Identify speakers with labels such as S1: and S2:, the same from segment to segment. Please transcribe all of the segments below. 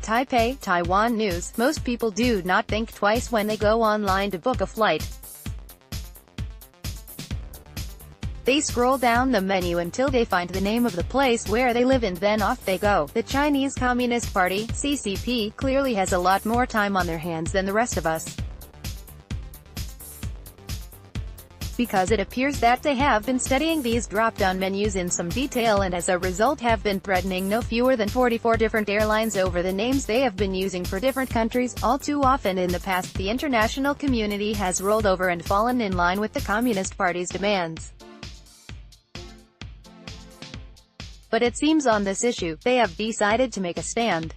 S1: Taipei, Taiwan news. Most people do not think twice when they go online to book a flight. They scroll down the menu until they find the name of the place where they live and then off they go. The Chinese Communist Party, CCP, clearly has a lot more time on their hands than the rest of us. Because it appears that they have been studying these drop-down menus in some detail and as a result have been threatening no fewer than 44 different airlines over the names they have been using for different countries. All too often in the past, the international community has rolled over and fallen in line with the Communist Party's demands. But it seems on this issue, they have decided to make a stand.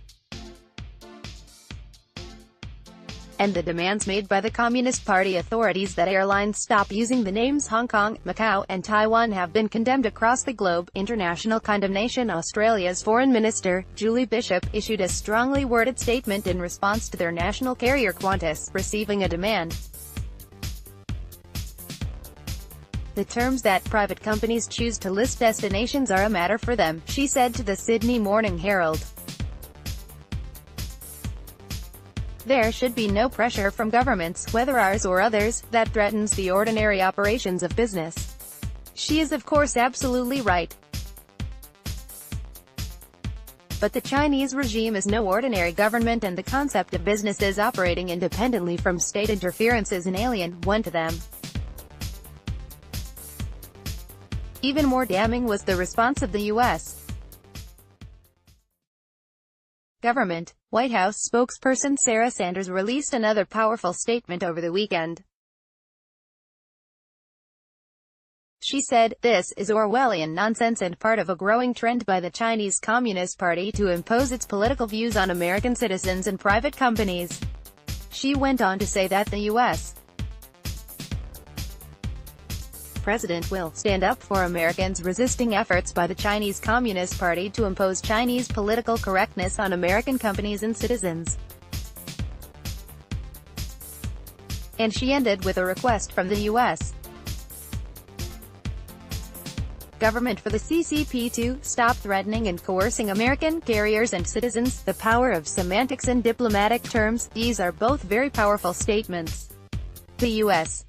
S1: And the demands made by the Communist Party authorities that airlines stop using the names Hong Kong, Macau, and Taiwan have been condemned across the globe. International condemnation. Australia's Foreign Minister, Julie Bishop, issued a strongly worded statement in response to their national carrier Qantas receiving a demand. The terms that private companies choose to list destinations are a matter for them, she said to the Sydney Morning Herald. There should be no pressure from governments, whether ours or others, that threatens the ordinary operations of business. She is of course absolutely right. But the Chinese regime is no ordinary government and the concept of businesses operating independently from state interference is an alien one to them. Even more damning was the response of the U.S. government. White House spokesperson Sarah Sanders released another powerful statement over the weekend. She said, "This is Orwellian nonsense and part of a growing trend by the Chinese Communist Party to impose its political views on American citizens and private companies." She went on to say that the U.S. President will stand up for Americans resisting efforts by the Chinese Communist Party to impose Chinese political correctness on American companies and citizens. And she ended with a request from the U.S. government for the CCP to stop threatening and coercing American carriers and citizens. The power of semantics and diplomatic terms, these are both very powerful statements. The U.S.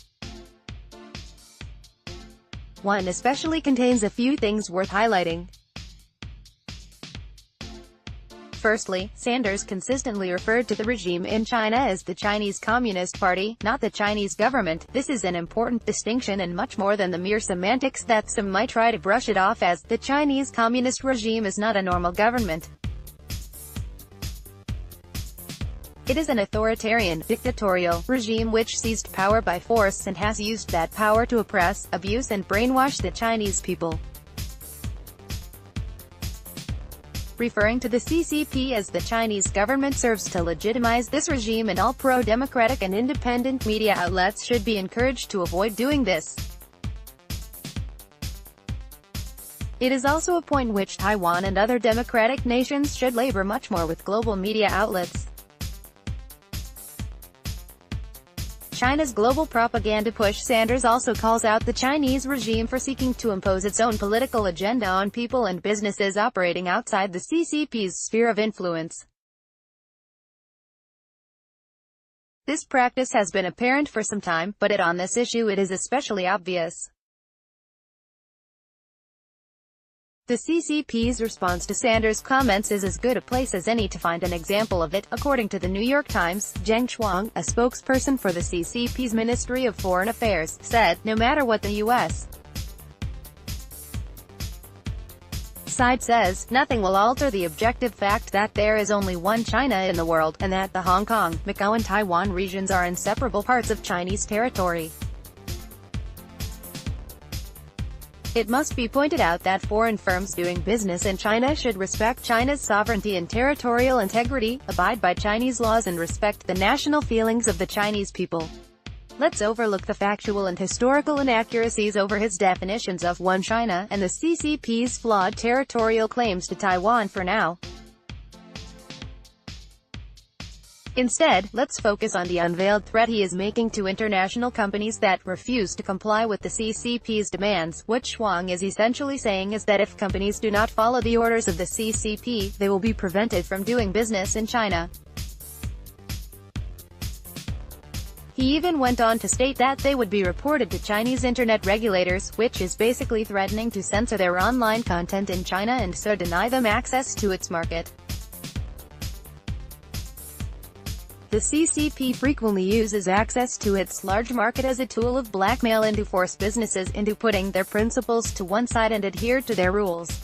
S1: one especially contains a few things worth highlighting. Firstly, Sanders consistently referred to the regime in China as the Chinese Communist Party, not the Chinese government. This is an important distinction and much more than the mere semantics that some might try to brush it off as. The Chinese Communist regime is not a normal government. It is an authoritarian, dictatorial regime which seized power by force and has used that power to oppress, abuse and brainwash the Chinese people. Referring to the CCP as the Chinese government serves to legitimize this regime, and all pro-democratic and independent media outlets should be encouraged to avoid doing this. It is also a point which Taiwan and other democratic nations should labor much more with global media outlets. China's global propaganda push. Sanders also calls out the Chinese regime for seeking to impose its own political agenda on people and businesses operating outside the CCP's sphere of influence. This practice has been apparent for some time, but on this issue it is especially obvious. The CCP's response to Sanders' comments is as good a place as any to find an example of it. According to the New York Times, Zheng Shuang, a spokesperson for the CCP's Ministry of Foreign Affairs, said, "No matter what the U.S. side says, nothing will alter the objective fact that there is only one China in the world, and that the Hong Kong, Macau and Taiwan regions are inseparable parts of Chinese territory." It must be pointed out that foreign firms doing business in China should respect China's sovereignty and territorial integrity, abide by Chinese laws and respect the national feelings of the Chinese people. Let's overlook the factual and historical inaccuracies over his definitions of one China, and the CCP's flawed territorial claims to Taiwan for now. Instead, let's focus on the unveiled threat he is making to international companies that refuse to comply with the CCP's demands. What Chuang is essentially saying is that if companies do not follow the orders of the CCP, they will be prevented from doing business in China. He even went on to state that they would be reported to Chinese internet regulators, which is basically threatening to censor their online content in China and so deny them access to its market. The CCP frequently uses access to its large market as a tool of blackmail and to force businesses into putting their principles to one side and adhere to their rules.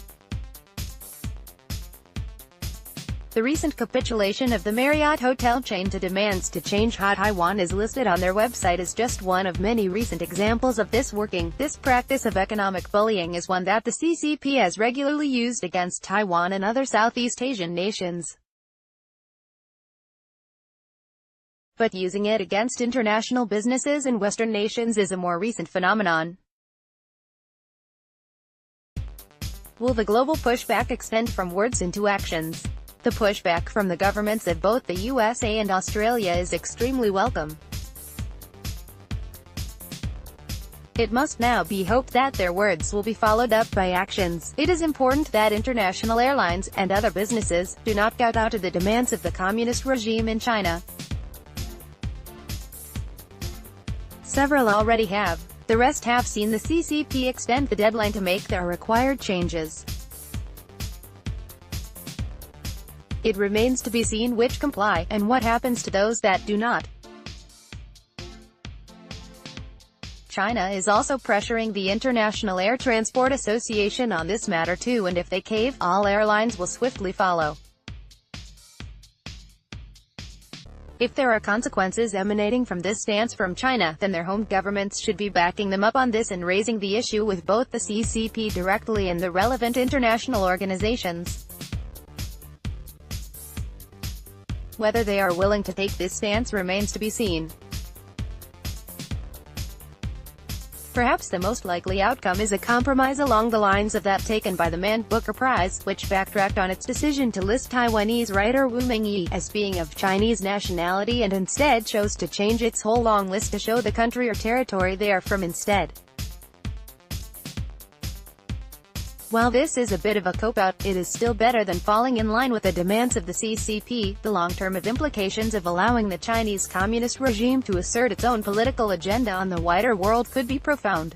S1: The recent capitulation of the Marriott hotel chain to demands to change Taiwan is listed on their website as just one of many recent examples of this working. This practice of economic bullying is one that the CCP has regularly used against Taiwan and other Southeast Asian nations. But using it against international businesses in Western nations is a more recent phenomenon. Will the global pushback extend from words into actions? The pushback from the governments of both the USA and Australia is extremely welcome. It must now be hoped that their words will be followed up by actions. It is important that international airlines, and other businesses, do not kowtow to the demands of the communist regime in China. Several already have. The rest have seen the CCP extend the deadline to make their required changes. It remains to be seen which comply, and what happens to those that do not. China is also pressuring the International Air Transport Association on this matter too, and if they cave, all airlines will swiftly follow. If there are consequences emanating from this stance from China, then their home governments should be backing them up on this and raising the issue with both the CCP directly and the relevant international organizations. Whether they are willing to take this stance remains to be seen. Perhaps the most likely outcome is a compromise along the lines of that taken by the Man Booker Prize, which backtracked on its decision to list Taiwanese writer Wu Mingyi as being of Chinese nationality and instead chose to change its whole long list to show the country or territory they are from instead. While this is a bit of a cop-out, it is still better than falling in line with the demands of the CCP. The long-term implications of allowing the Chinese Communist regime to assert its own political agenda on the wider world could be profound.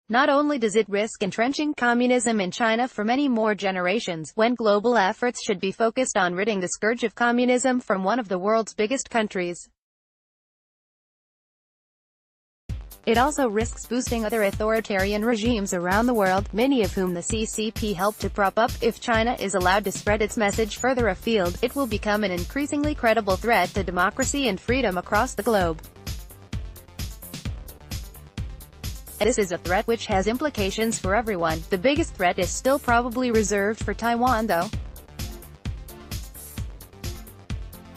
S1: Not only does it risk entrenching communism in China for many more generations, when global efforts should be focused on ridding the scourge of communism from one of the world's biggest countries. It also risks boosting other authoritarian regimes around the world, many of whom the CCP helped to prop up. If China is allowed to spread its message further afield, it will become an increasingly credible threat to democracy and freedom across the globe. This is a threat which has implications for everyone. The biggest threat is still probably reserved for Taiwan, though.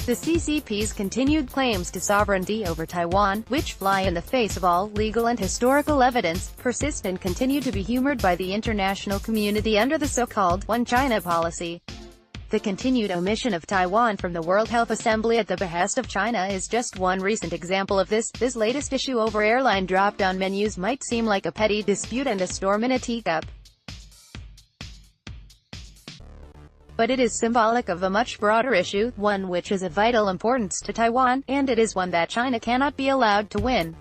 S1: The CCP's continued claims to sovereignty over Taiwan, which fly in the face of all legal and historical evidence, persist and continue to be humored by the international community under the so-called One China policy. The continued omission of Taiwan from the World Health Assembly at the behest of China is just one recent example of this. This latest issue over airline drop-down menus might seem like a petty dispute and a storm in a teacup. But it is symbolic of a much broader issue, one which is of vital importance to Taiwan, and it is one that China cannot be allowed to win.